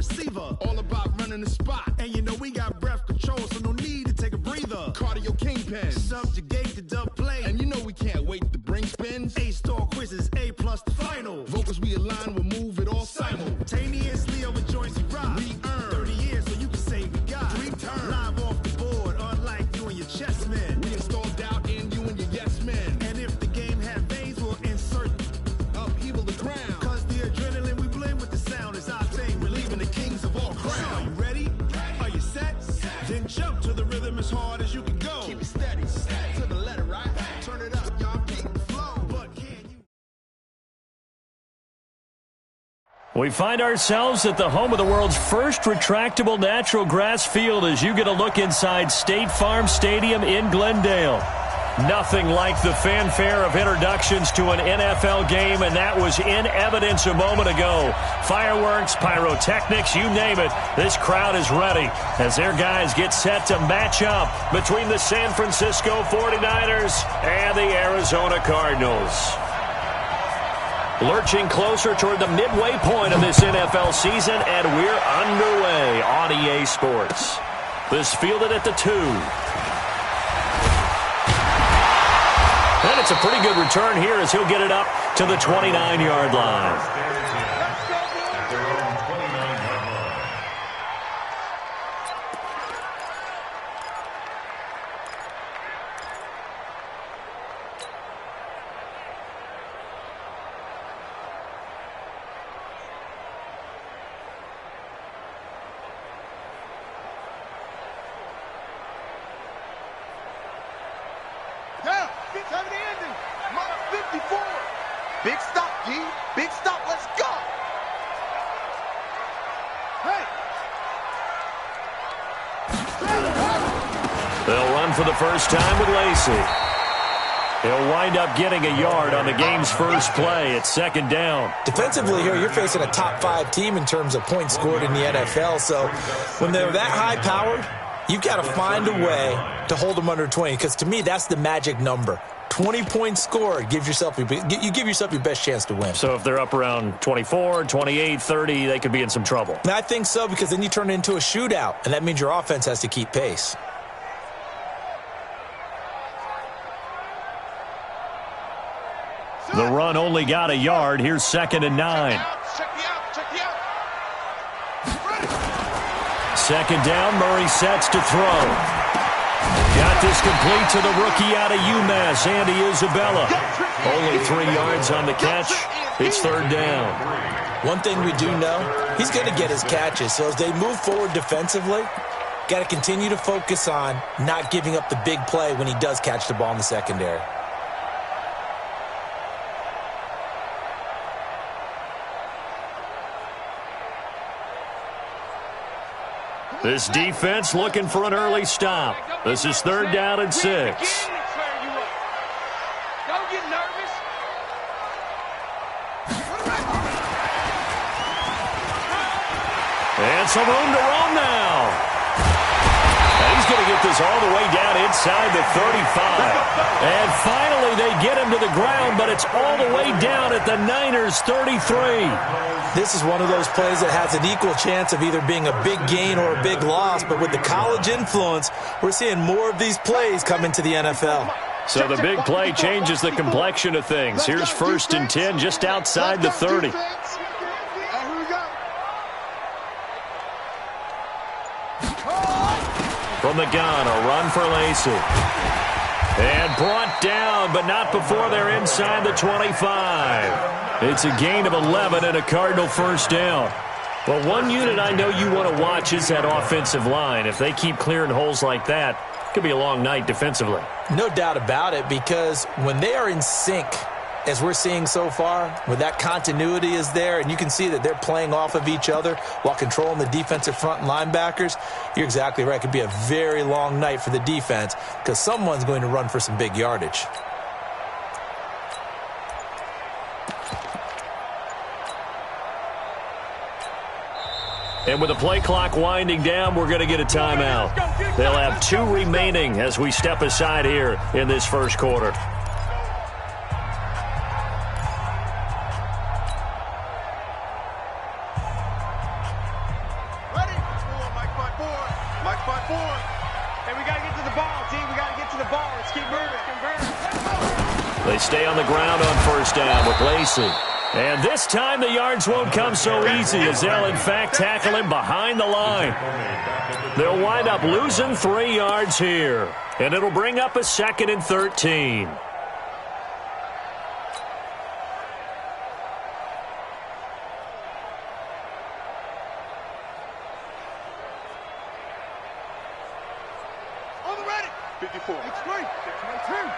receiver. All about running the spot. And you know we got breath control, so no need to take a breather. Cardio kingpin. Subjugate the dub play. And you know we can't wait to bring spins. A-star quizzes, A+ the final. Vocals we align, we'll move it all simultaneously over joints we rock. We earn 30 years, so you can say we got 3 turns. Live off the board, unlike you and your chess men. We installed doubt in you and your yes men. And if the game had veins, we'll insert upheaval the ground. Cause the adrenaline we blend with the sound is our thing. We're leaving the kings of all crowns. So are you ready? Are you set? Then jump to the rhythm as hard as you can go. Keep it steady, to the letter, right? Turn it up, y'all, keep the flow. But can you... We find ourselves at the home of the world's first retractable natural grass field as you get a look inside State Farm Stadium in Glendale. Nothing like the fanfare of introductions to an NFL game, and that was in evidence a moment ago. Fireworks, pyrotechnics, you name it, this crowd is ready as their guys get set to match up between the San Francisco 49ers and the Arizona Cardinals. Lurching closer toward the midway point of this NFL season, and we're underway on EA Sports. This fielded at the 2. And it's a pretty good return here as he'll get it up to the 29-yard line. Big stop, G. Big stop. Let's go. Hey. They'll run for the first time with Lacey. He'll wind up getting a yard on the game's first play. It's second down. Defensively here, you're facing a top-5 team in terms of points scored in the NFL. So when they're that high-powered, you've got to find a way to hold them under 20. Because to me, that's the magic number. 20 points scored, you give yourself your best chance to win. So if they're up around 24, 28, 30, they could be in some trouble. And I think so, because then you turn it into a shootout, and that means your offense has to keep pace. The run only got a yard. Here's second and 9. Second down, Murray sets to throw. Got this complete to the rookie out of UMass, Andy Isabella. Only 3 yards on the catch. It's third down. One thing we do know, he's going to get his catches. So as they move forward defensively, got to continue to focus on not giving up the big play when he does catch the ball in the secondary. This defense looking for an early stop. This is third down and 6. Don't get nervous. And some room to run now. And he's going to get this all the way down inside the 35. And finally they get him to the ground, but it's all the way down at the Niners' 33. This is one of those plays that has an equal chance of either being a big gain or a big loss, but with the college influence, we're seeing more of these plays come into the NFL. So the big play changes the complexion of things. Here's first and 10 just outside the 30. From the gun, a run for Lacey. And brought down, but not before they're inside the 25. It's a gain of 11 and a Cardinal first down. Well, one unit I know you want to watch is that offensive line. If they keep clearing holes like that, it could be a long night defensively. No doubt about it, because when they are in sync, as we're seeing so far, where that continuity is there, and you can see that they're playing off of each other while controlling the defensive front and linebackers, you're exactly right. It could be a very long night for the defense because someone's going to run for some big yardage. And with the play clock winding down, we're going to get a timeout. They'll have 2 remaining as we step aside here in this first quarter. stay on the ground on first down with Lacey. And this time the yards won't come so easy as they'll, in fact, tackle him behind the line. They'll wind up losing 3 yards here. And it'll bring up a 2nd and 13. On the ready. 54. It's great. It's my turn.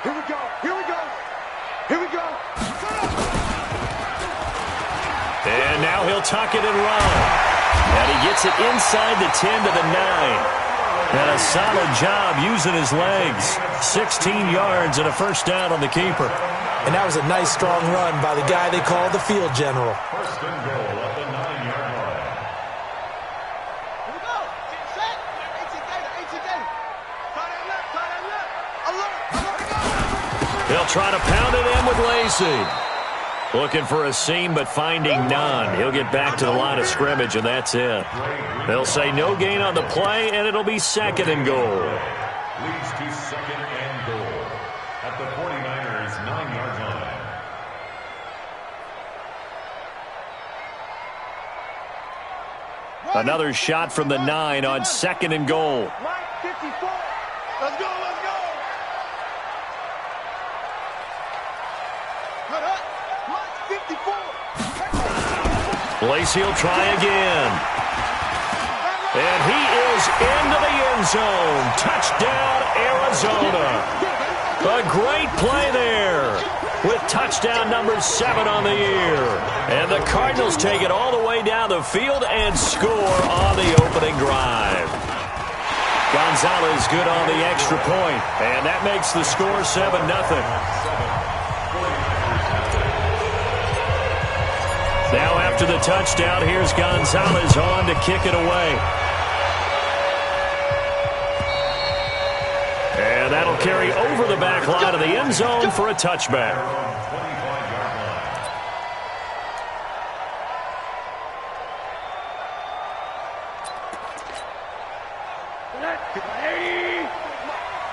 Here we go. Here we go. Here we go. And now he'll tuck it and run. And he gets it inside the 10 to the 9. And a solid job using his legs. 16 yards and a first down on the keeper. And that was a nice, strong run by the guy they call the field general. First and goal at the 9-yard line. Here we go. Get set. 18 gator. 18 gator. Try that left. Try that left. Alert. Alert. They'll try to pound it in with Lacey. Looking for a seam, but finding none. He'll get back to the line of scrimmage, and that's it. They'll say no gain on the play, and it'll be 2nd and goal. Leads to 2nd and goal at the 49ers' 9-yard line. Another shot from the 9 on 2nd and goal. Mike 54. Let's go. Let's go. Good up. Mike 54. Lacey will try again. And he is into the end zone. Touchdown, Arizona. A great play there with touchdown number 7 on the year. And the Cardinals take it all the way down the field and score on the opening drive. Gonzalez good on the extra point, and that makes the score 7-0. Now after the touchdown, here's Gonzalez on to kick it away. And that'll carry over the back line of the end zone for a touchback.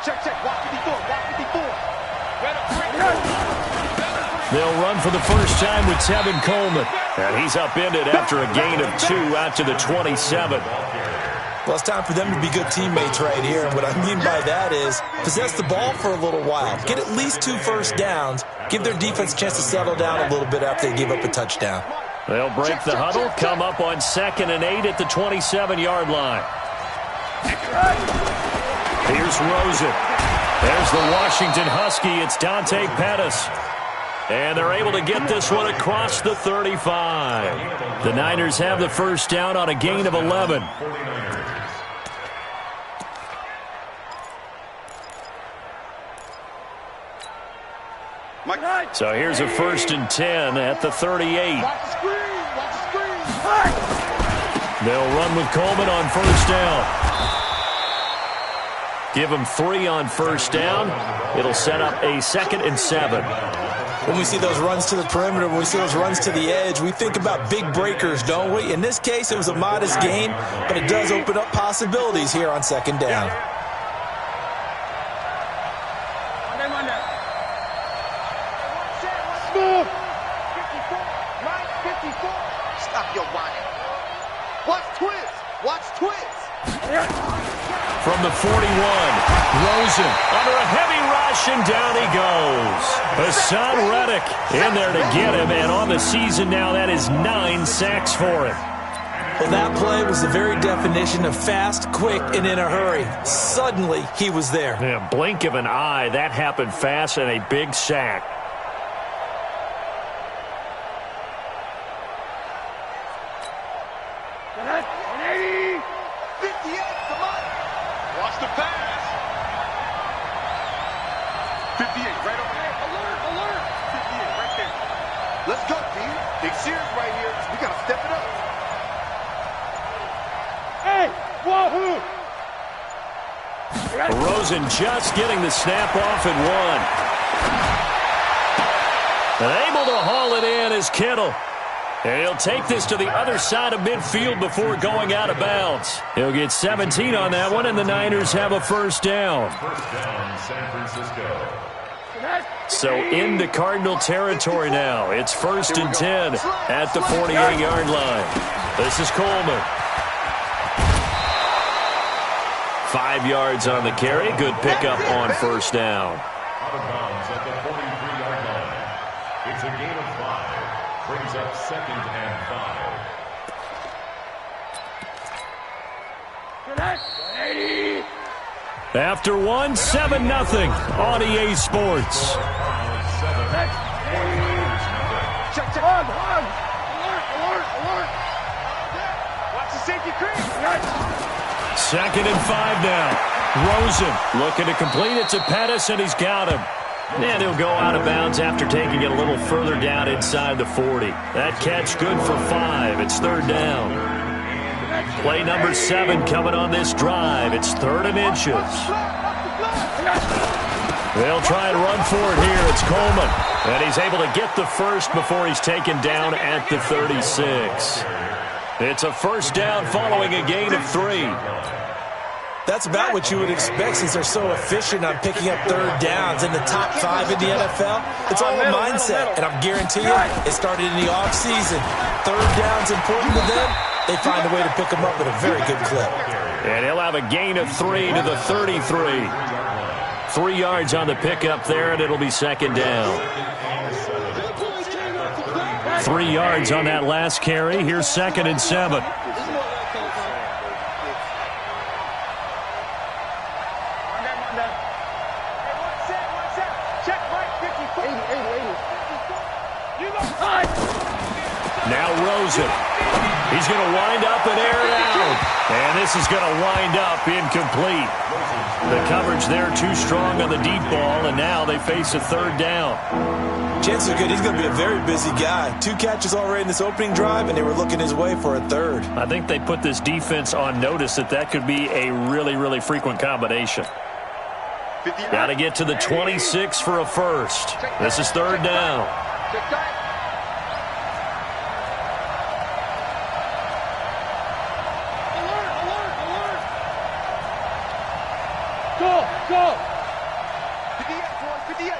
Check, check. Watch 54. Watch 54. They'll run for the first time with Tevin Coleman. And he's upended after a gain of 2 out to the 27. Well, it's time for them to be good teammates right here. And what I mean by that is possess the ball for a little while. Get at least 2 first downs. Give their defense a chance to settle down a little bit after they give up a touchdown. They'll break the huddle, come up on 2nd and 8 at the 27-yard line. Here's Rosen. There's the Washington Husky. It's Dante Pettis. And they're able to get this one across the 35. The Niners have the first down on a gain of 11. So here's a 1st and 10 at the 38. Watch the screen. Watch the screen. They'll run with Coleman on first down. Give them 3 on first down. It'll set up a 2nd and 7. When we see those runs to the perimeter, when we see those runs to the edge, we think about big breakers, don't we? In this case, it was a modest gain, but it does open up possibilities here on 2nd down. Smooth. 54. Mike 54. Stop your whining. Watch twist. Watch twist. From the 41, Rosen under a heavy rush, and down he goes. Hassan Reddick in there to get him, and on the season now, that is 9 sacks for him. Well, that play was the very definition of fast, quick, and in a hurry. Suddenly, he was there. Yeah, blink of an eye, that happened fast, and a big sack. Watch the pass. 58 right over there. Alert, alert. 58 right there. Let's go, team. Big series right here. We got to step it up. Hey, wahoo. Rosen just getting the snap off at 1. And able to haul it in is Kittle. And he'll take this to the other side of midfield before going out of bounds. He'll get 17 on that one, and the Niners have a first down. First down, San Francisco. So into Cardinal territory now. It's 1st and 10 at the 48-yard line. This is Coleman. 5 yards on the carry. Good pickup on 1st down. Out of bounds at the 43-yard line. It's a gain of 5. Brings up 2nd and 5. After 1, 7-0 on EA Sports. Check. Alert. Watch the safety creep. 2nd and 5 now. Rosen looking to complete it to Pettis, and he's got him. And he'll go out of bounds after taking it a little further down inside the 40. That catch good for 5. It's 3rd down. Play number 7 coming on this drive. It's 3rd and inches. They'll try and run for it here. It's Coleman. And he's able to get the first before he's taken down at the 36. It's a 1st down following a gain of 3. That's about what you would expect since they're so efficient on picking up 3rd downs in the top 5 in the NFL. It's all a mindset, and I'm guaranteeing you it started in the offseason. 3rd down's important to them. They find a way to pick them up at a very good clip. And he'll have a gain of 3 to the 33. 3 yards on the pickup there, and it'll be 2nd down. 3 yards on that last carry. Here's 2nd and 7. Now Rosen. He's going to wind up and air it out. And this is going to wind up incomplete. The coverage there too strong on the deep ball, and now they face a 3rd down. Chances are good he's going to be a very busy guy. 2 catches already in this opening drive, and they were looking his way for a 3rd. I think they put this defense on notice that could be a really, really frequent combination. Got to get to the 26 for a 1st. This is 3rd down. Go! 58,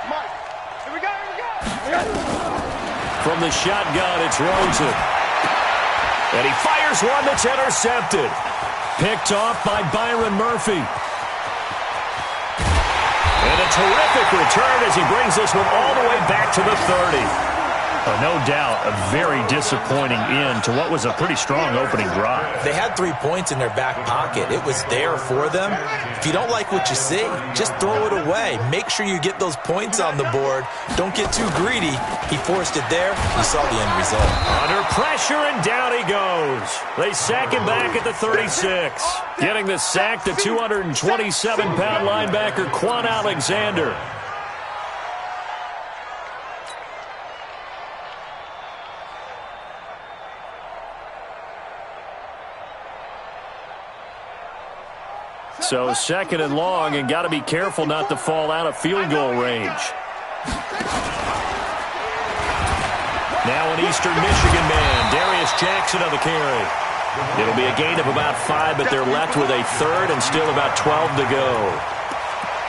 Mike. Here we go. From the shotgun, it's Rosen. And he fires one that's intercepted. Picked off by Byron Murphy. And a terrific return as he brings this one all the way back to the 30. No doubt a very disappointing end to what was a pretty strong opening drive. They had 3 points in their back pocket. It was there for them. If you don't like what you see, just throw it away. Make sure you get those points on the board. Don't get too greedy. He forced it there. You saw the end result. Under pressure, and down he goes. They sack him back at the 36. Getting the sack, the 227-pound linebacker, Quan Alexander. So 2nd and long, and got to be careful not to fall out of field goal range. Now an Eastern Michigan man, Darius Jackson on the carry. It'll be a gain of about 5, but they're left with a 3rd and still about 12 to go.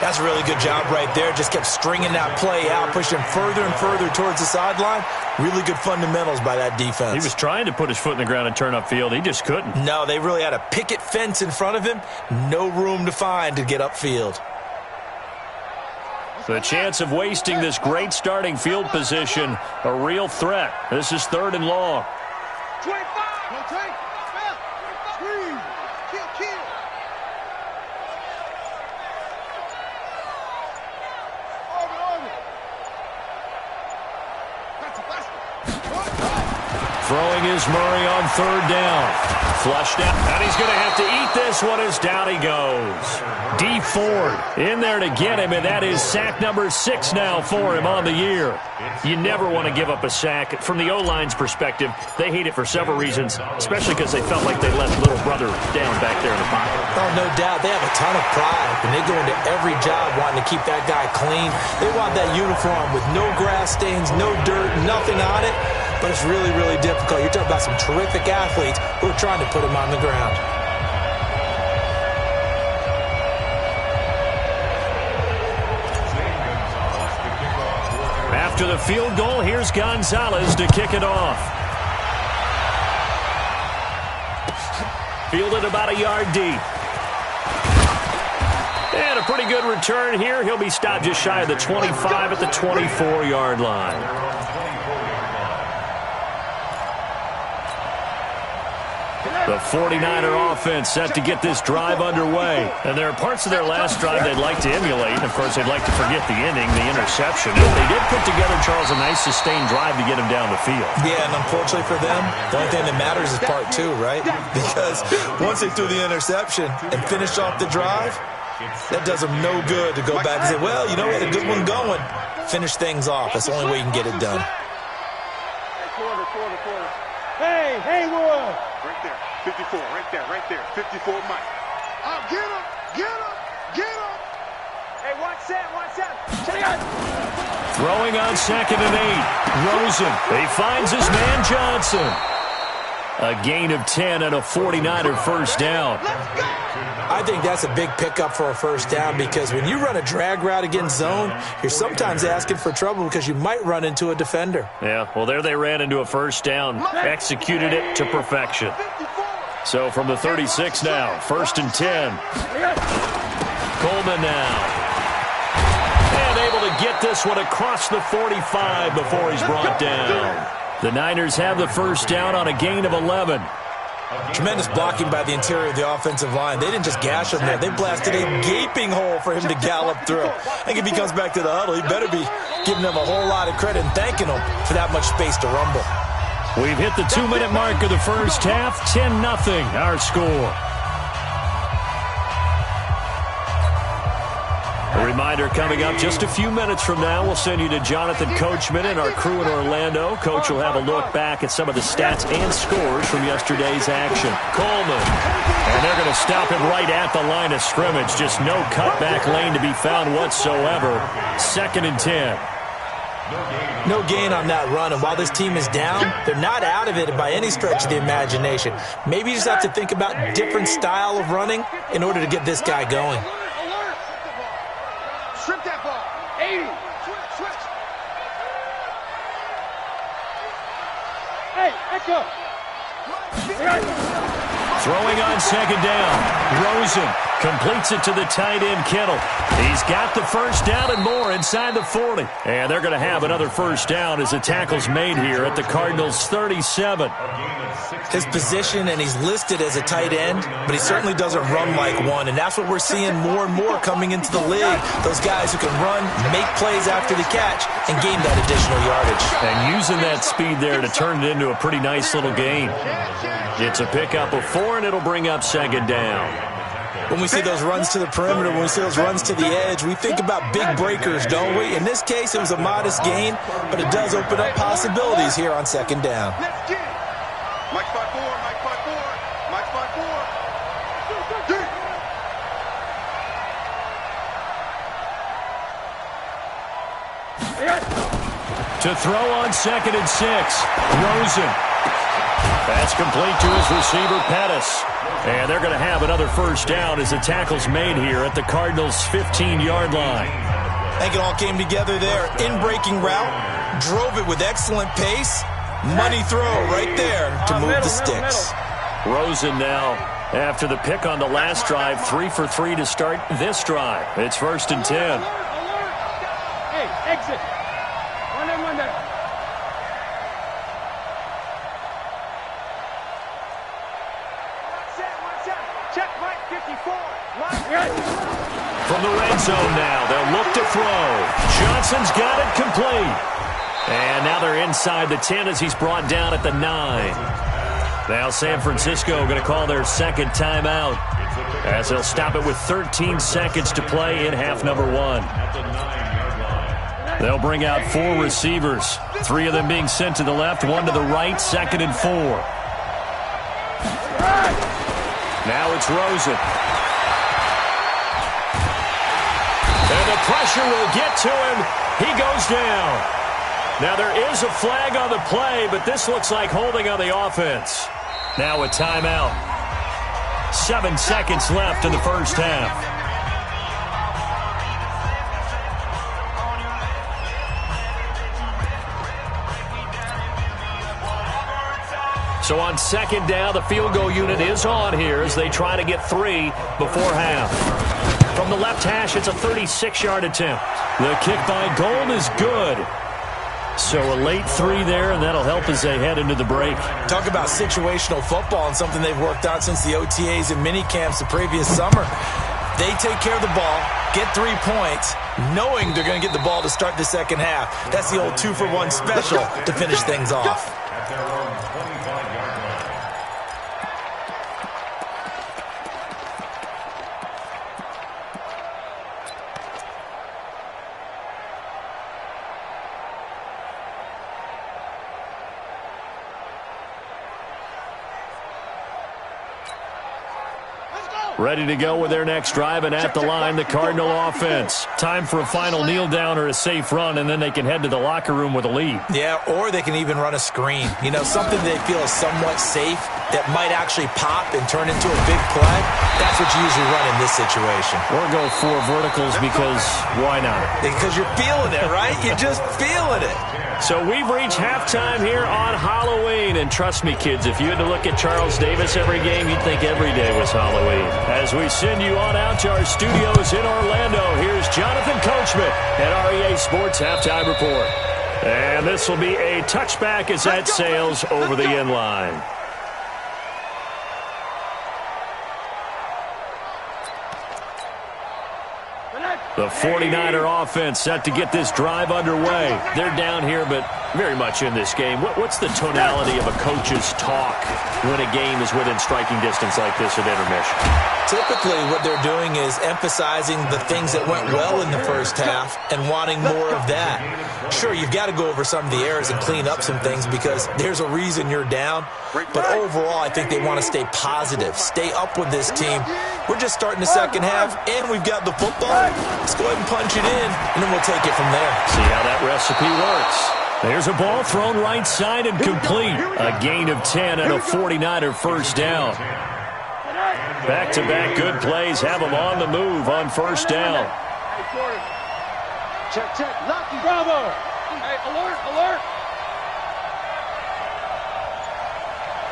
That's a really good job right there. Just kept stringing that play out, pushing further and further towards the sideline. Really good fundamentals by that defense. He was trying to put his foot in the ground and turn upfield. He just couldn't. No, they really had a picket fence in front of him. No room to find to get upfield. The chance of wasting this great starting field position, a real threat. This is 3rd and long. 25. Kill. Throwing is Murray on 3rd down. Flushed out, and he's going to have to eat this one as down he goes. D. Ford in there to get him, and that is sack number 6 now for him on the year. You never want to give up a sack. From the O-line's perspective, they hate it for several reasons, especially because they felt like they left little brother down back there in the pocket. Oh, no doubt. They have a ton of pride, and they go into every job wanting to keep that guy clean. They want that uniform with no grass stains, no dirt, nothing on it. But it's really, really difficult. You're talking about some terrific athletes who are trying to put him on the ground. After the field goal, here's Gonzalez to kick it off. Fielded about a yard deep. And a pretty good return here. He'll be stopped just shy of the 25 at the 24-yard line. The 49er offense set to get this drive underway. And there are parts of their last drive they'd like to emulate. And, of course, they'd like to forget the inning, the interception. But they did put together, Charles, a nice sustained drive to get him down the field. Yeah, and unfortunately for them, the only thing that matters is part two, right? Because once they threw the interception and finished off the drive, that does them no good to go back and say, well, you know, we had a good one going. Finish things off. That's the only way you can get it done. Hey, Haywood! Right there, 54, right there, 54 Mike. Oh, get him! Hey, watch that. Check it out. Throwing on 2nd and 8. Rosen. He finds his man Johnson. A gain of 10 and a 49er first down. I think that's a big pickup for a first down because when you run a drag route against zone, you're sometimes asking for trouble because you might run into a defender. Yeah, well, there they ran into a first down, executed it to perfection. So from the 36 now, 1st and 10. Coleman now. And able to get this one across the 45 before he's brought down. The Niners have the first down on a gain of 11. Tremendous blocking by the interior of the offensive line. They didn't just gash him there. They blasted a gaping hole for him to gallop through. I think if he comes back to the huddle, he better be giving them a whole lot of credit and thanking them for that much space to rumble. We've hit the 2-minute mark of the first half. 10-0 our score. A reminder coming up just a few minutes from now, we'll send you to Jonathan Coachman and our crew in Orlando. Coach will have a look back at some of the stats and scores from yesterday's action. Coleman. And they're going to stop him right at the line of scrimmage. Just no cutback lane to be found whatsoever. 2nd and 10. No gain on that run, and while this team is down, they're not out of it by any stretch of the imagination. Maybe you just have to think about different style of running in order to get this guy going. Strip that ball. 80. Switch. Hey, echo. Throwing on 2nd down. Rosen completes it to the tight end, Kittle. He's got the first down and more inside the 40. And they're going to have another first down as the tackle's made here at the Cardinals' 37. His position, and he's listed as a tight end, but he certainly doesn't run like one, and that's what we're seeing more and more coming into the league. Those guys who can run, make plays after the catch, and gain that additional yardage. And using that speed there to turn it into a pretty nice little gain. It's a pickup of 4, and it'll bring up 2nd down. When we see those runs to the perimeter, when we see those runs to the edge, we think about big breakers, don't we? In this case, it was a modest gain, but it does open up possibilities here on 2nd down. Mike 5-4. To throw on 2nd and 6. Rosen. That's complete to his receiver, Pettis. And they're going to have another first down as the tackle's made here at the Cardinals' 15-yard line. I think it all came together there. In-breaking route, drove it with excellent pace. Money throw right there to move the sticks. Rosen now, after the pick on the last drive, 3 for 3 to start this drive. It's 1st and 10. Hey, exit. One there. Check Mike 54. From the red zone now, they'll look to throw. Johnson's got it complete. And now they're inside the 10 as he's brought down at the 9. Now San Francisco going to call their 2nd timeout as they'll stop it with 13 seconds to play in half number 1. They'll bring out 4 receivers, 3 of them being sent to the left, 1 to the right, 2nd and 4. Now it's Rosen. And the pressure will get to him. He goes down. Now there is a flag on the play, but this looks like holding on the offense. Now a timeout. 7 seconds left in the first half. So on second down, the field goal unit is on here as they try to get 3 before half. From the left hash, it's a 36-yard attempt. The kick by Gold is good. So a late 3 there, and that'll help as they head into the break. Talk about situational football and something they've worked on since the OTAs and mini camps the previous summer. They take care of the ball, get 3 points, knowing they're going to get the ball to start the second half. That's the old 2-for-1 special to finish things off. At their own 25-yard line. Ready to go with their next drive, and at the line, the Cardinal offense. Time for a final kneel down or a safe run, and then they can head to the locker room with a lead. Yeah, or they can even run a screen. You know, something they feel is somewhat safe that might actually pop and turn into a big play. That's what you usually run in this situation. Or go 4 verticals because why not? Because you're feeling it, right? You're just feeling it. So we've reached halftime here on Halloween. And trust me, kids, if you had to look at Charles Davis every game, you'd think every day was Halloween. As we send you on out to our studios in Orlando, here's Jonathan Coachman at REA Sports Halftime Report. And this will be a touchback as that sails over the end line. The 49er offense set to get this drive underway. They're down here, but very much in this game. What's the tonality of a coach's talk when a game is within striking distance like this at intermission? Typically, what they're doing is emphasizing the things that went well in the first half and wanting more of that. Sure, you've got to go over some of the errors and clean up some things because there's a reason you're down. But overall, I think they want to stay positive, stay up with this team. We're just starting the second half, and we've got the football. Let's go ahead and punch it in, and then we'll take it from there. See how that recipe works. There's a ball thrown right side and complete. A gain of 10 and a 49er first down. Back-to-back good plays have them on the move on first down. Check, check. Lucky. Bravo. Hey, alert, alert.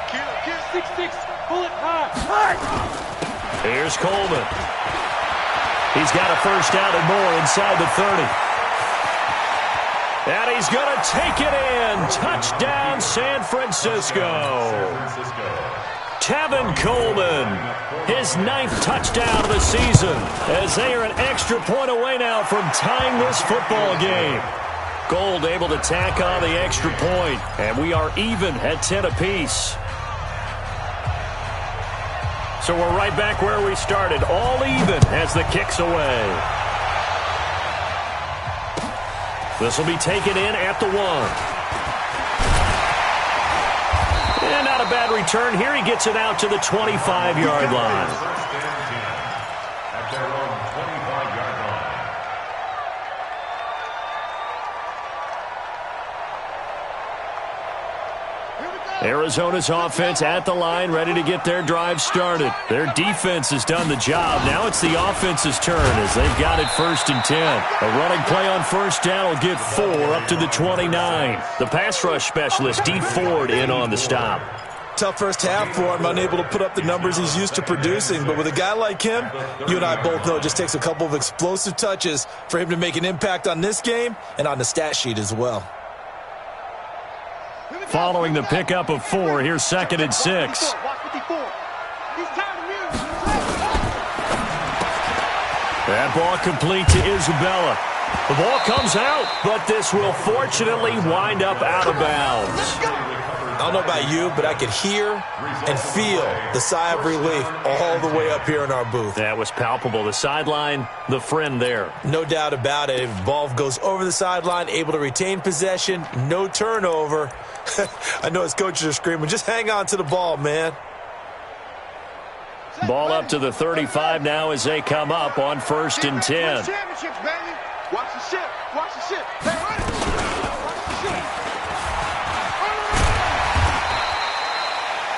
Kill. 6-6. Bullet high. Here's Coleman. He's got a first down and more inside the 30. And he's going to take it in. Touchdown, San Francisco. Tevin Coleman, his 9th touchdown of the season, as they are an extra point away now from tying this football game. Gold able to tack on the extra point, and we are even at 10 apiece. So we're right back where we started, all even as the kick's away. This will be taken in at the 1. And not a bad return here. He gets it out to the 25-yard line. At their own 25-yard line. Arizona's offense at the line, ready to get their drive started. Their defense has done the job. Now it's the offense's turn as they've got it 1st and 10. A running play on first down will get 4 up to the 29. The pass rush specialist, D. Ford, in on the stop. Tough first half for him, unable to put up the numbers he's used to producing. But with a guy like him, you and I both know it just takes a couple of explosive touches for him to make an impact on this game and on the stat sheet as well. Following the pickup of 4, here's 2nd and 6. That ball complete to Isabella. The ball comes out, but this will fortunately wind up out of bounds. I don't know about you, but I could hear and feel the sigh of relief all the way up here in our booth. That was palpable. The sideline, the friend there. No doubt about it. Ball goes over the sideline, able to retain possession, no turnover. I know his coaches are screaming, just hang on to the ball, man. Ball up to the 35 now as they come up on 1st and 10. Watch the ship. Watch the ship. Hey, run it. Watch the ship.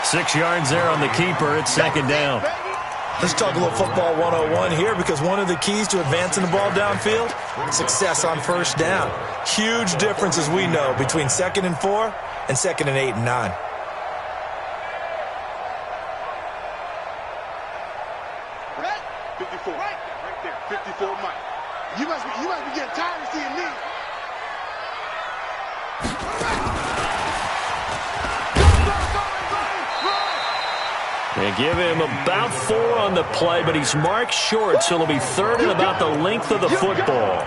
6 yards there on the keeper. It's 2nd down. Let's talk a little football 101 here, because one of the keys to advancing the ball downfield, success on first down. Huge difference, as we know, between 2nd and 4 and 2nd and 8 and 9. 54 Mike. You must be getting tired of seeing me. They give him about 4 on the play, but he's marked short, so it'll be 3rd and about the length of the football.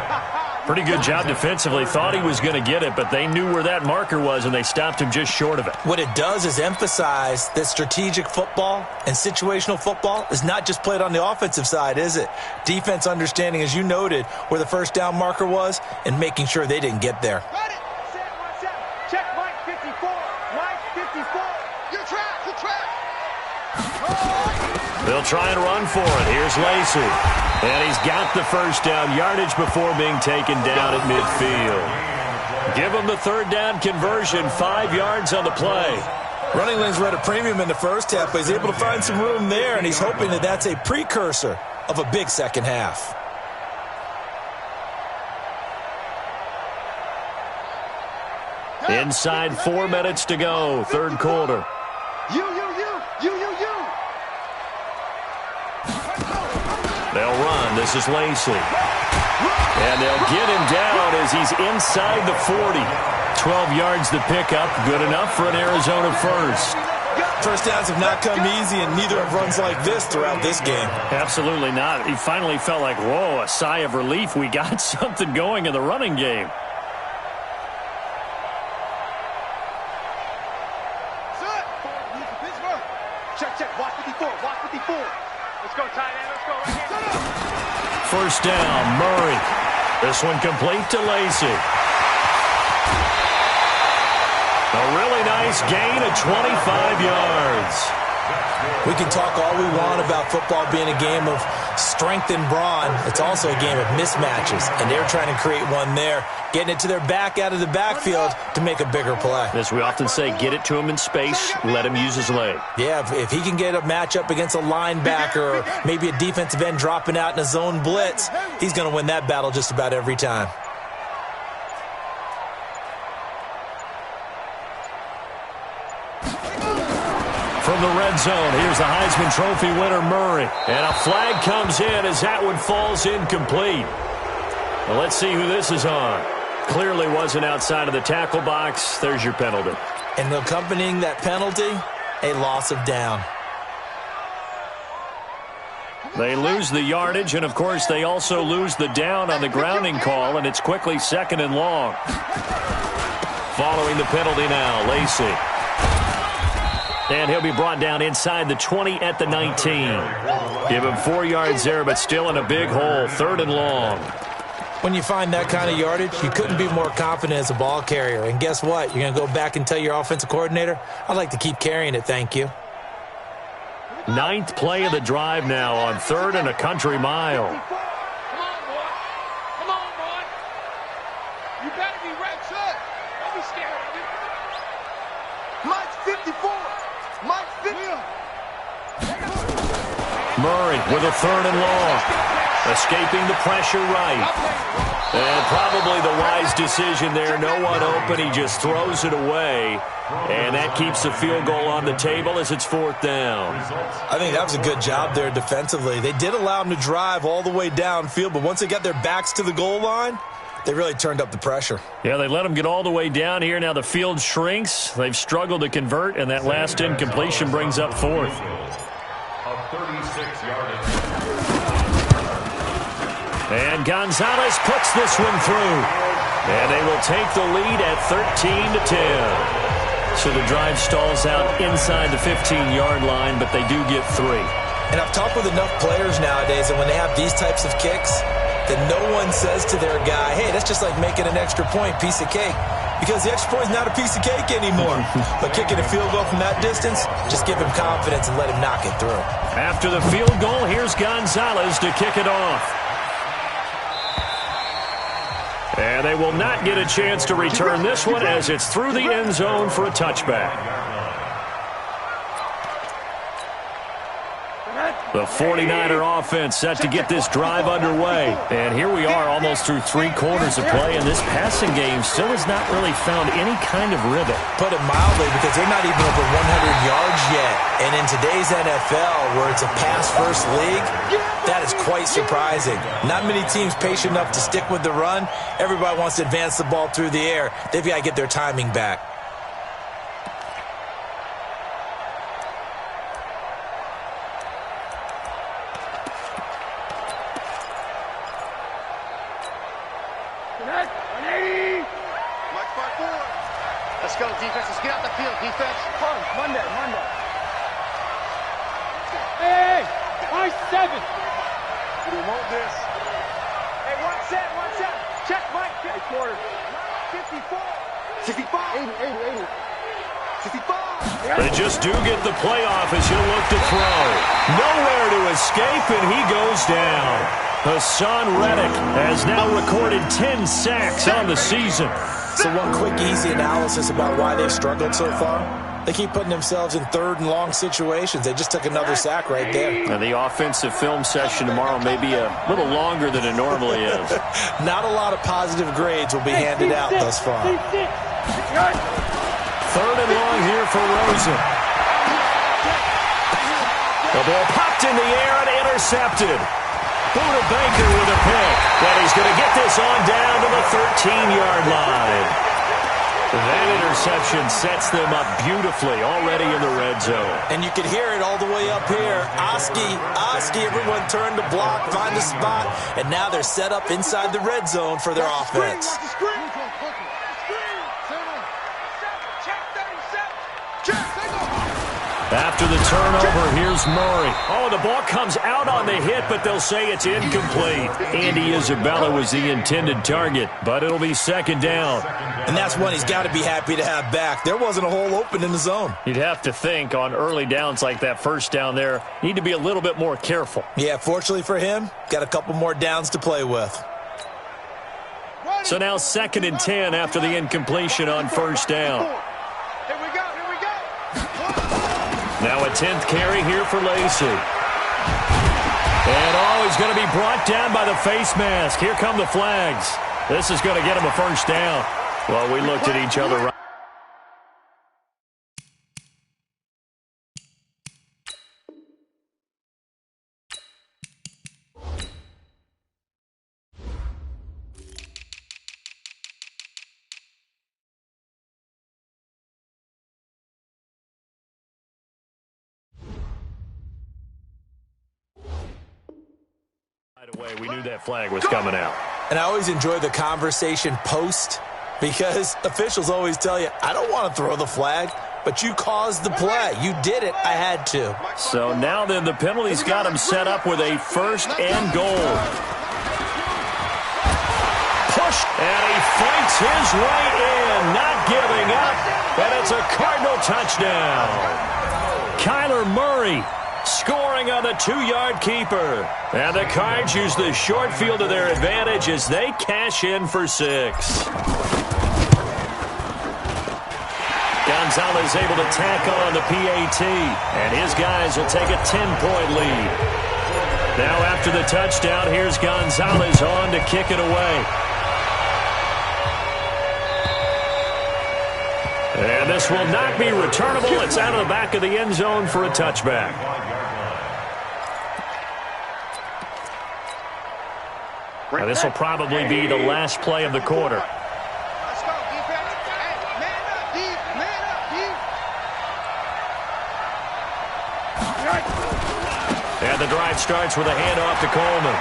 Pretty good job defensively. Thought he was going to get it, but they knew where that marker was, and they stopped him just short of it. What it does is emphasize that strategic football and situational football is not just played on the offensive side, is it? Defense understanding, as you noted, where the first down marker was and making sure they didn't get there. Check Mike 54. Mike 54. You're trapped. You're trapped. They'll try and run for it. Here's Lacey. And he's got the first down yardage before being taken down at midfield. Give him the 3rd down conversion, 5 yards on the play. Running lanes were at a premium in the first half, but he's able to find some room there, and he's hoping that that's a precursor of a big second half. Inside 4 minutes to go, 3rd quarter. You. They'll run. This is Lacey. And they'll get him down as he's inside the 40. 12 yards to pick up. Good enough for an Arizona first. First downs have not come easy, and neither have runs like this throughout this game. Absolutely not. He finally felt like, whoa, a sigh of relief. We got something going in the running game. Check. Watch 54. Watch 54. Let's go, tight end. Let's go. Right here. First down, Murray. This one complete to Lacey. A really nice gain of 25 yards. We can talk all we want about football being a game of strength and brawn. It's also a game of mismatches, and they're trying to create one there, getting it to their back out of the backfield to make a bigger play. As we often say, get it to him in space, let him use his leg. Yeah, if he can get a matchup against a linebacker or maybe a defensive end dropping out in a zone blitz, he's going to win that battle just about every time. From the red zone, here's the Heisman Trophy winner, Murray. And a flag comes in as that one falls incomplete. Well, let's see who this is on. Clearly wasn't outside of the tackle box. There's your penalty. And accompanying that penalty, a loss of down. They lose the yardage, and, of course, they also lose the down on the grounding call, and it's quickly 2nd and long. Following the penalty now, Lacey. And he'll be brought down inside the 20 at the 19. Give him 4 yards there, but still in a big hole, 3rd and long. When you find that kind of yardage, you couldn't be more confident as a ball carrier. And guess what? You're going to go back and tell your offensive coordinator, I'd like to keep carrying it, thank you. 9th play of the drive now on 3rd and a country mile. Come on, boy. You better be red shirt. Don't be scared of it. Mike's 54. Mike's 50. Murray with a 3rd and long. Escaping the pressure right. And probably the wise decision there. No one open. He just throws it away. And that keeps the field goal on the table as it's 4th down. I think that was a good job there defensively. They did allow him to drive all the way downfield, but once they got their backs to the goal line, they really turned up the pressure. Yeah, they let them get all the way down here. Now the field shrinks. They've struggled to convert, and that last incompletion brings up 4th. A 36-yard. And Gonzalez puts this one through. And they will take the lead at 13-10. So the drive stalls out inside the 15-yard line, but they do get 3. And I've talked with enough players nowadays, and when they have these types of kicks, that no one says to their guy, hey, that's just like making an extra point, piece of cake. Because the extra point is not a piece of cake anymore. But kicking a field goal from that distance, just give him confidence and let him knock it through. After the field goal, here's Gonzalez to kick it off. And they will not get a chance to return this one as it's through the end zone for a touchback. The 49er offense set to get this drive underway. And here we are almost through 3 quarters of play, and this passing game still has not really found any kind of rhythm. Put it mildly, because they're not even over 100 yards yet. And in today's NFL, where it's a pass-first league, that is quite surprising. Not many teams patient enough to stick with the run. Everybody wants to advance the ball through the air. They've got to get their timing back. Let's go, defense. Let's get out the field, defense. Monday. Hey, high 7. We want this. Hey, one set. Check, Mike. Hey, quarter. 54. 65. 80. 65. They just do get the playoff as he'll look to throw. Nowhere to escape, and he goes down. Hassan Reddick has now recorded 10 sacks on the season. So one quick, easy analysis about why they've struggled so far. They keep putting themselves in third and long situations. They just took another sack right there. And the offensive film session tomorrow may be a little longer than it normally is. Not a lot of positive grades will be handed out thus far. Third and long here for Rosen. The ball popped in the air and intercepted. Buda Baker with a pick. And he's going to get this on down to the 13-yard line. That interception sets them up beautifully already in the red zone. And you can hear it all the way up here. Oski, everyone turned to block, find a spot, and now they're set up inside the red zone for their offense. After the turnover, here's Murray. Oh, the ball comes out on the hit, but they'll say it's incomplete. Andy Isabella was the intended target, but it'll be second down. And that's one he's got to be happy to have back. There wasn't a hole open in the zone. You'd have to think on early downs like that first down there, need to be a little bit more careful. Yeah, fortunately for him, got a couple more downs to play with. So now 2nd and 10 after the incompletion on first down. Here we go. Now a 10th carry here for Lacey. And he's going to be brought down by the face mask. Here come the flags. This is going to get him a first down. Well, we looked at each other right. Away. We knew that flag was coming out. And I always enjoy the conversation post, because officials always tell you, I don't want to throw the flag, but you caused the play. You did it. I had to. So now then the penalty's got him set up with a 1st and goal. Push, and he fights his way in, not giving up, and it's a Cardinal touchdown. Kyler Murray scoring on the 2-yard keeper. And the Cards use the short field to their advantage as they cash in for 6. Gonzalez able to tack on the PAT, and his guys will take a 10-point lead. Now after the touchdown, here's Gonzalez on to kick it away. And this will not be returnable. It's out of the back of the end zone for a touchback. Now, this will probably be the last play of the quarter. Let's go, defense. Hey, man up, deep. And the drive starts with a handoff to Coleman.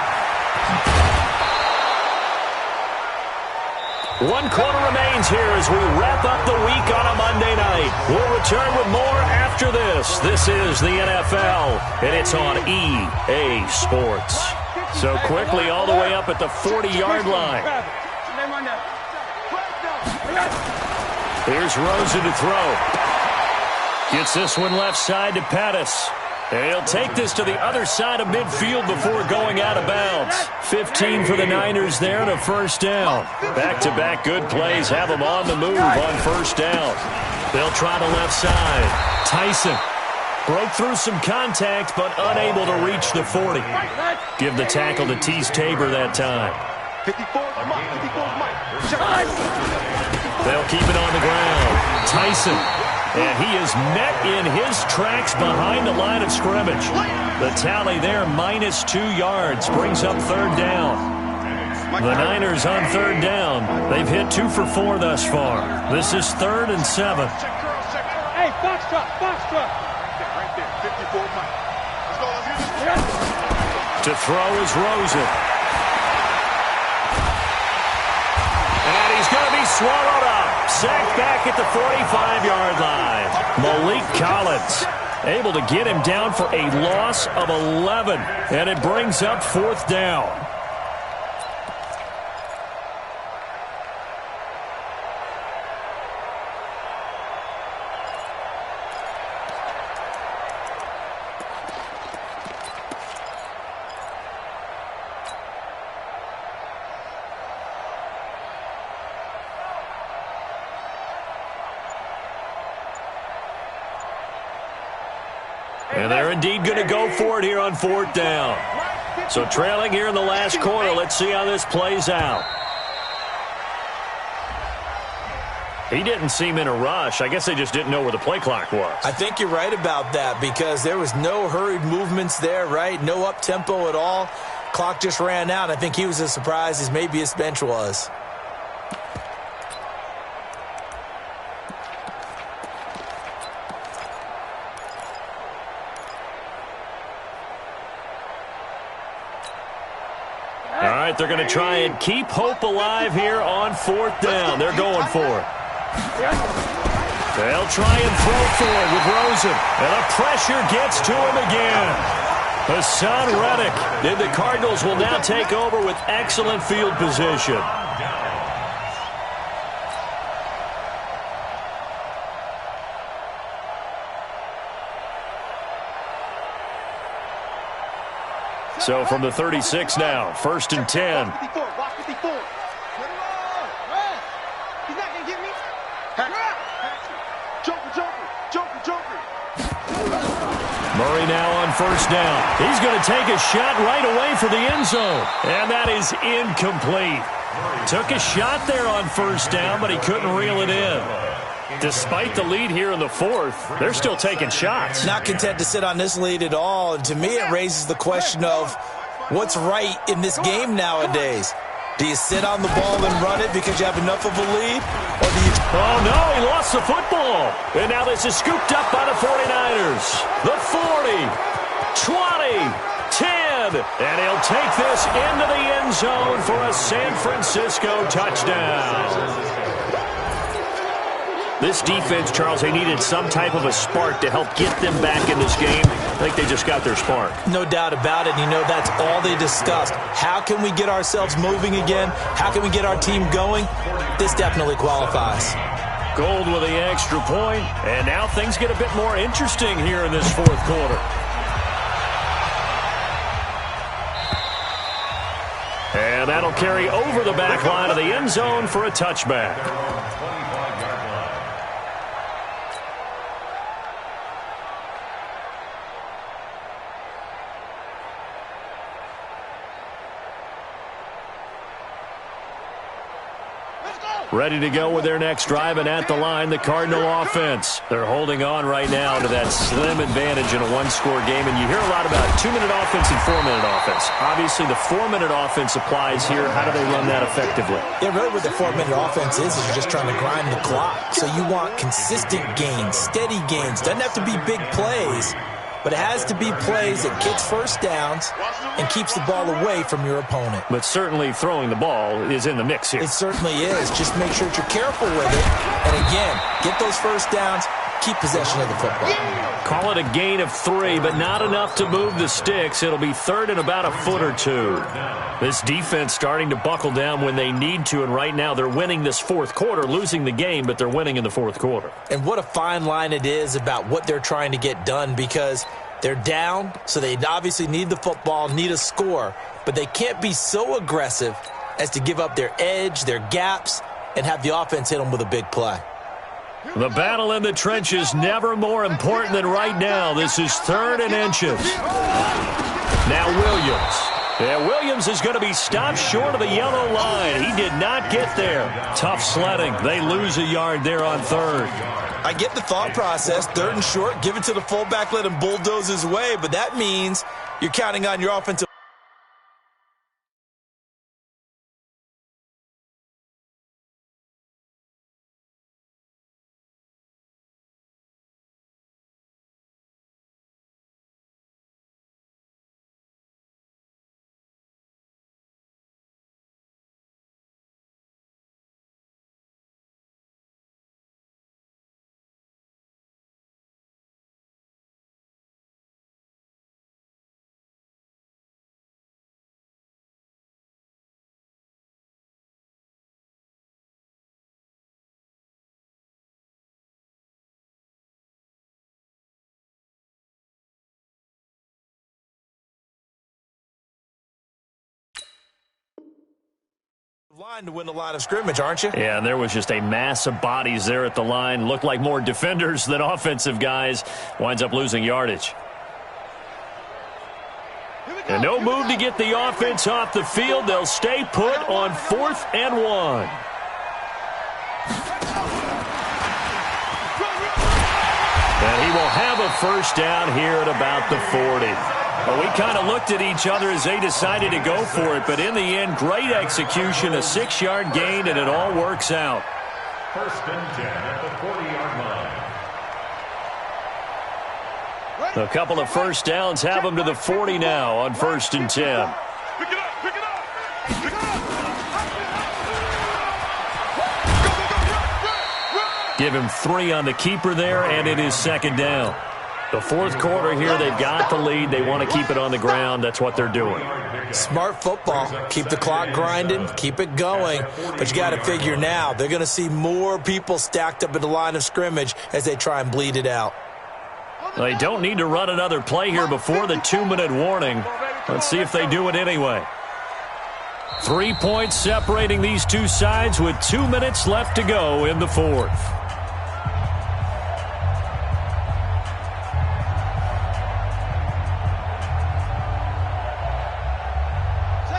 1 quarter remains here as we wrap up the week on a Monday night. We'll return with more after this. This is the NFL, and it's on EA Sports. So quickly all the way up at the 40-yard line. Here's Rosen to throw. Gets this one left side to Pettis. And he'll take this to the other side of midfield before going out of bounds. 15 for the Niners there and a first down. Back-to-back good plays have them on the move on first down. They'll try the left side. Tyson Broke through some contact, but unable to reach the 40. Give the tackle to Tease Tabor that time. 54's Mike. 54's Mike. They'll keep it on the ground. Tyson. And he is met in his tracks behind the line of scrimmage. The tally there, -2 yards, brings up third down. The Niners on third down. They've hit 2 for 4 thus far. This is 3rd and 7. Hey, box truck, box truck. Right there, 54 Mike. Let's go, let's get this. To throw is Rosen. And he's going to be swallowed up. Sacked back at the 45-yard line. Malik Collins able to get him down for a loss of 11. And it brings up 4th down. And they're indeed going to go for it here on 4th down. So trailing here in the last quarter. Let's see how this plays out. He didn't seem in a rush. I guess they just didn't know where the play clock was. I think you're right about that because there was no hurried movements there, right? No up-tempo at all. Clock just ran out. I think he was as surprised as maybe his bench was. All right, they're going to try and keep hope alive here on 4th down. They're going for it. They'll try and throw for it with Rosen. And the pressure gets to him again. Hassan Reddick. And the Cardinals will now take over with excellent field position. So from the 36 now, 1st and 10. 54, block 54. He's not going to get me. Joker. Murray now on 1st down. He's going to take a shot right away for the end zone. And that is incomplete. Took a shot there on 1st down, but he couldn't reel it in. Despite the lead here in the 4th, they're still taking shots. Not content to sit on this lead at all. And to me, it raises the question of what's right in this game nowadays. Do you sit on the ball and run it because you have enough of a lead? Or do you... Oh, no, he lost the football. And now this is scooped up by the 49ers. The 40, 20, 10. And he'll take this into the end zone for a San Francisco touchdown. This defense, Charles, they needed some type of a spark to help get them back in this game. I think they just got their spark. No doubt about it. You know, that's all they discussed. How can we get ourselves moving again? How can we get our team going? This definitely qualifies. Gold with the extra point, and now things get a bit more interesting here in this 4th quarter. And that'll carry over the back line of the end zone for a touchback. Ready to go with their next drive, and at the line, the Cardinal offense. They're holding on right now to that slim advantage in a one-score game, and you hear a lot about 2-minute offense and 4-minute offense. Obviously, the 4-minute offense applies here. How do they run that effectively? Yeah, really what the 4-minute offense is you're just trying to grind the clock. So you want consistent gains, steady gains. Doesn't have to be big plays, but it has to be plays that gets first downs and keeps the ball away from your opponent. But certainly throwing the ball is in the mix here. It certainly is. Just make sure that you're careful with it. And again, get those first downs, keep possession of the football. Call it a gain of 3, but not enough to move the sticks. It'll be 3rd and about a foot or 2. This defense starting to buckle down when they need to, and right now they're winning this 4th quarter, losing the game, but they're winning in the 4th quarter. And what a fine line it is about what they're trying to get done, because they're down, so they obviously need the football, need a score, but they can't be so aggressive as to give up their edge, their gaps, and have the offense hit them with a big play. The battle in the trenches never more important than right now. This is 3rd and inches. Now Williams. Yeah, Williams is going to be stopped short of the yellow line. He did not get there. Tough sledding. They lose a yard there on 3rd. I get the thought process. 3rd and short, give it to the fullback, let him bulldoze his way. But that means you're counting on your offensive. Line to win the line of scrimmage, aren't you? Yeah, and there was just a mass of bodies there at the line. Looked like more defenders than offensive guys. Winds up losing yardage. And no move to get the offense off the field. They'll stay put on 4th and 1. And he will have a first down here at about the 40. Well, we kind of looked at each other as they decided to go for it, but in the end, great execution, a 6-yard gain, and it all works out. 1st and 10 at the 40-yard line. A couple of first downs have them to the 40 now on 1st and 10. Pick it up, pick it up, pick it up. Give him 3 on the keeper there, and it is 2nd down. The 4th quarter here, they've got the lead. They want to keep it on the ground. That's what they're doing. Smart football. Keep the clock grinding. Keep it going. But you got to figure now, they're going to see more people stacked up at the line of scrimmage as they try and bleed it out. They don't need to run another play here before the 2-minute warning. Let's see if they do it anyway. 3 points separating these two sides with 2 minutes left to go in the 4th.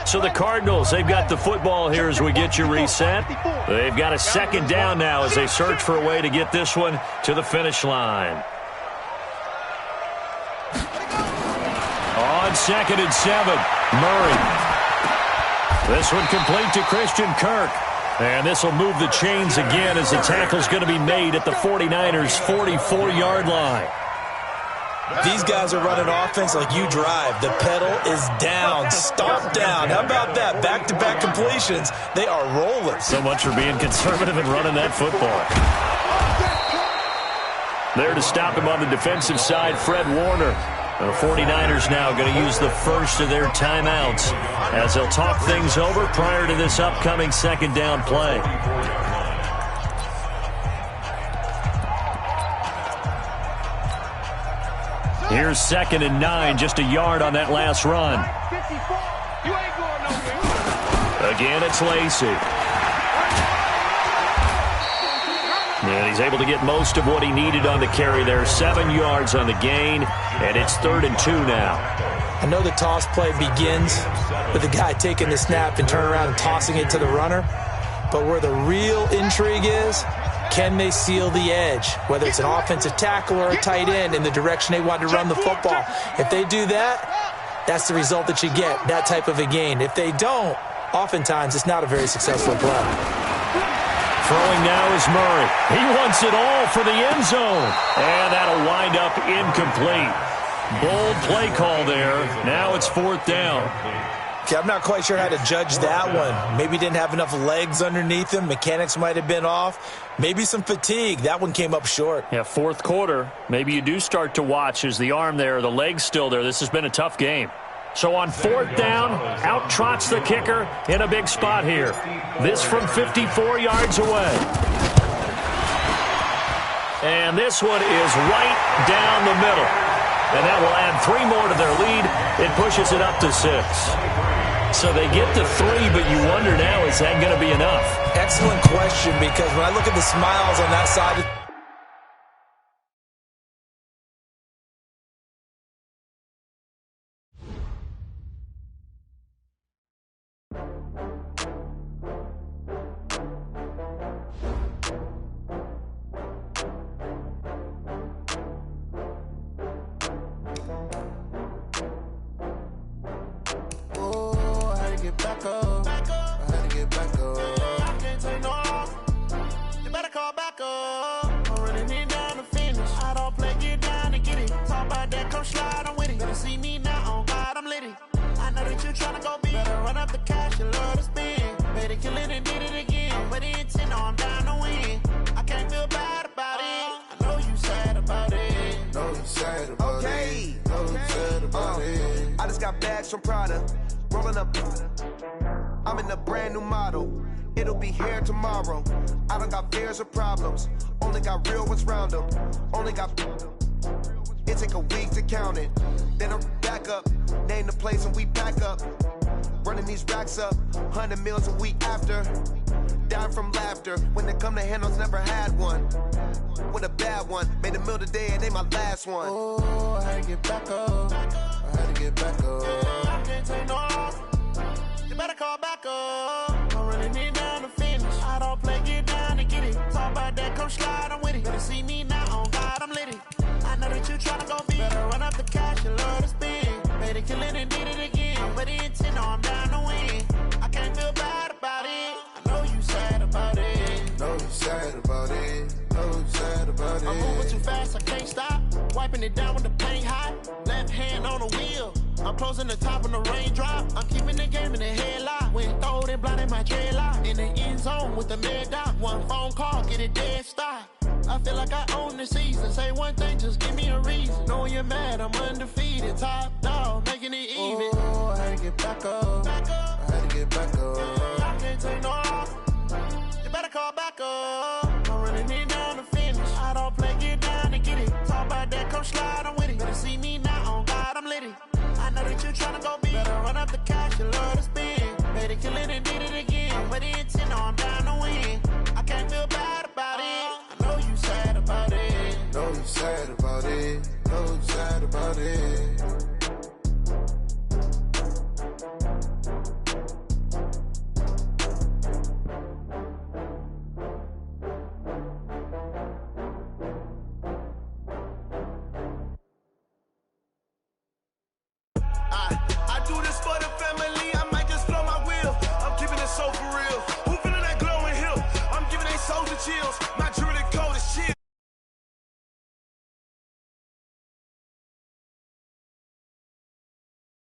So the Cardinals, they've got the football here as we get you reset. They've got a 2nd down now as they search for a way to get this one to the finish line. On 2nd and 7, Murray. This one complete to Christian Kirk. And this will move the chains again as the tackle's going to be made at the 49ers' 44-yard line. These guys are running offense like you drive. The pedal is down, stomp down. How about that? Back-to-back completions. They are rolling. So much for being conservative and running that football. There to stop him on the defensive side, Fred Warner. The 49ers now going to use the first of their timeouts as they'll talk things over prior to this upcoming 2nd down play. Here's 2nd and 9, just a yard on that last run. Again, it's Lacy. And he's able to get most of what he needed on the carry there. 7 yards on the gain, and it's 3rd and 2 now. I know the toss play begins with the guy taking the snap and turning around and tossing it to the runner. But where the real intrigue is, can they seal the edge, whether it's an offensive tackle or a tight end, in the direction they want to run the football? If they do that, that's the result that you get, that type of a gain. If they don't, oftentimes it's not a very successful play. Throwing now is Murray. He wants it all for the end zone. And that'll wind up incomplete. Bold play call there. Now it's 4th down. Okay, I'm not quite sure how to judge that one. Maybe didn't have enough legs underneath him. Mechanics might have been off. Maybe some fatigue. That one came up short. Yeah, 4th quarter. Maybe you do start to watch as the arm there, the leg's still there. This has been a tough game. So on 4th down, out trots the kicker in a big spot here. This from 54 yards away. And this one is right down the middle. And that will add 3 more to their lead. It pushes it up to 6. So they get to 3, but you wonder now, is that going to be enough? Excellent question, because when I look at the smiles on that side that you tryna go big. Better run up the cash, you love to spend. Better kill it and did it again. Put it in 10, no, I'm down to win. I can't feel bad about it. I know you sad about it. Know you sad about it. Know you sad about it. I just got bags from Prada. Rolling up. I'm in a brand new model. It'll be here tomorrow. I don't got fears or problems. Only got real ones round them. Only got. It take a week to count it. Then I'm back up. Name the place and we pack up. Running these racks up. 100 meals a week after. Down from laughter. When they come to handles, never had one. With a bad one. Made a meal today and they my last one. Oh, I had to get back up. I had to get back up. I can't take no loss. You better call back up. I'm running it down to finish. I don't play, get down to get it. Talk about that, come slide, I'm with it. Better see me now, on God, I'm lit it. I know that you tryna go big. Better run up the cash, you love to spend. Better kill it and did it again. Put it in 10, no, I'm down to win. I can't feel bad about it. I know you sad about it. Know you sad about it. Know you sad about it. I'm moving too fast, I can't stop. Wiping it down with the paint hot. Left hand on the wheel. I'm closing the top when the raindrop. I'm keeping the game in the headlock. When throwed and blinded my dreadlock. In the end zone with the mad dot. One phone call, get it dead stop. I feel like I own the season. Say one thing, just give me a reason. Knowing you're mad, I'm undefeated. Top dog, making it even. Oh, I had to get back up. I had to get back up. I can't take no loss. You better call back up. I'm running it down to finish. I don't play, get down to get it. Talk about that, come slide, I'm with it. Better see me now, on God, I'm lit it. I know that you tryna go big. Better run up the cash, you love to spend. Better kill it and did it again. Put it in 10, no, I'm down to win. I can't feel bad about it. I know you sad about it. Know you sad about it. Know you sad about it.